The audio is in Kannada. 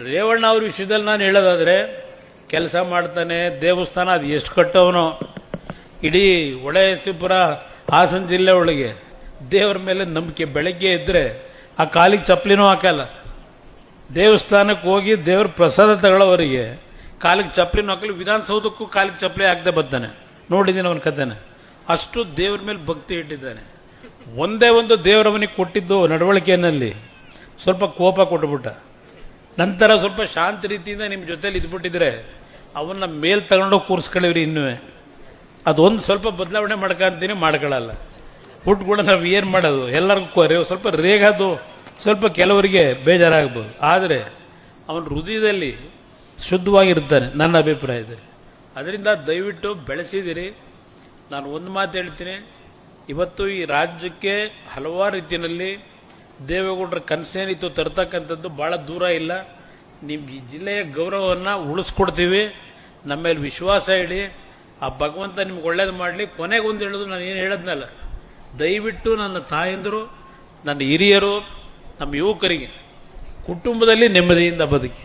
ರೇವಣ್ಣ ಅವ್ರ ವಿಷಯದಲ್ಲಿ ನಾನು ಹೇಳೋದಾದ್ರೆ ಕೆಲಸ ಮಾಡ್ತಾನೆ, ದೇವಸ್ಥಾನ ಅದು ಎಷ್ಟು ಕಟ್ಟವನೋ, ಇಡೀ ಹೊಳೆಸಿಪುರ ಹಾಸನ ಜಿಲ್ಲೆ ಒಳಗೆ ದೇವರ ಮೇಲೆ ನಂಬಿಕೆ. ಬೆಳಗ್ಗೆ ಇದ್ರೆ ಆ ಕಾಲಿಗೆ ಚಪ್ಪಲಿನೂ ಹಾಕಲ್ಲ. ದೇವಸ್ಥಾನಕ್ಕೆ ಹೋಗಿ ದೇವ್ರ ಪ್ರಸಾದ ತಗೊಳ್ಳೋವರಿಗೆ ಕಾಲಿಗೆ ಚಪ್ಪಲಿನೂ ಹಾಕಲಿ, ವಿಧಾನಸೌಧಕ್ಕೂ ಕಾಲಿಗೆ ಚಪ್ಪಲಿ ಹಾಕದೆ ಬರ್ತಾನೆ. ನೋಡಿದ್ದೀನಿ ಅವನ ಕಥೆನ. ಅಷ್ಟು ದೇವ್ರ ಮೇಲೆ ಭಕ್ತಿ ಇಟ್ಟಿದ್ದಾನೆ. ಒಂದೇ ಒಂದು ದೇವರವನಿಗೆ ಕೊಟ್ಟಿದ್ದು ನಡವಳಿಕೆಯಲ್ಲಿ ಸ್ವಲ್ಪ ಕೋಪ ಕೊಟ್ಟುಬಿಟ್ಟ. ನಂತರ ಸ್ವಲ್ಪ ಶಾಂತ ರೀತಿಯಿಂದ ನಿಮ್ಮ ಜೊತೆಲಿ ಇದ್ಬಿಟ್ಟಿದ್ರೆ ಅವನ್ನ ಮೇಲ್ ತಗೊಂಡೋಗಿ ಕೂರಿಸ್ಕೊಳ್ಳಿವ್ರಿ. ಇನ್ನೂ ಅದೊಂದು ಸ್ವಲ್ಪ ಬದಲಾವಣೆ ಮಾಡ್ಕೊಂತೀನಿ, ಮಾಡ್ಕೊಳ್ಳಲ್ಲ. ಹುಟ್ಟು ಕೂಡ ನಾವು ಏನು ಮಾಡೋದು, ಎಲ್ಲರಿಗೂ ಸ್ವಲ್ಪ ರೇಗಾದು ಸ್ವಲ್ಪ ಕೆಲವರಿಗೆ ಬೇಜಾರಾಗ್ಬೋದು. ಆದರೆ ಅವನ ಹೃದಯದಲ್ಲಿ ಶುದ್ಧವಾಗಿರ್ತಾನೆ, ನನ್ನ ಅಭಿಪ್ರಾಯದಲ್ಲಿ. ಅದರಿಂದ ದಯವಿಟ್ಟು ಬೆಳೆಸಿದಿರಿ. ನಾನು ಒಂದು ಮಾತು ಹೇಳ್ತೀನಿ, ಇವತ್ತು ಈ ರಾಜ್ಯಕ್ಕೆ ಹಲವಾರು ರೀತಿಯಲ್ಲಿ ದೇವೇಗೌಡರ ಕನಸೇನಿತ್ತು ತರ್ತಕ್ಕಂಥದ್ದು ಭಾಳ ದೂರ ಇಲ್ಲ. ನಿಮ್ಗೆ ಈ ಜಿಲ್ಲೆಯ ಗೌರವವನ್ನು ಉಳಿಸ್ಕೊಡ್ತೀವಿ. ನಮ್ಮ ಮೇಲೆ ವಿಶ್ವಾಸ ಇಡಿ. ಆ ಭಗವಂತ ನಿಮ್ಗೆ ಒಳ್ಳೇದು ಮಾಡಲಿ. ಕೊನೆಗೊಂದು ಹೇಳೋದು, ನಾನು ಏನು ಹೇಳದ್ನಲ್ಲ, ದಯವಿಟ್ಟು ನನ್ನ ತಾಯಂದರು, ನನ್ನ ಹಿರಿಯರು, ನಮ್ಮ ಯುವಕರಿಗೆ ಕುಟುಂಬದಲ್ಲಿ ನೆಮ್ಮದಿಯಿಂದ ಬದುಕಿ.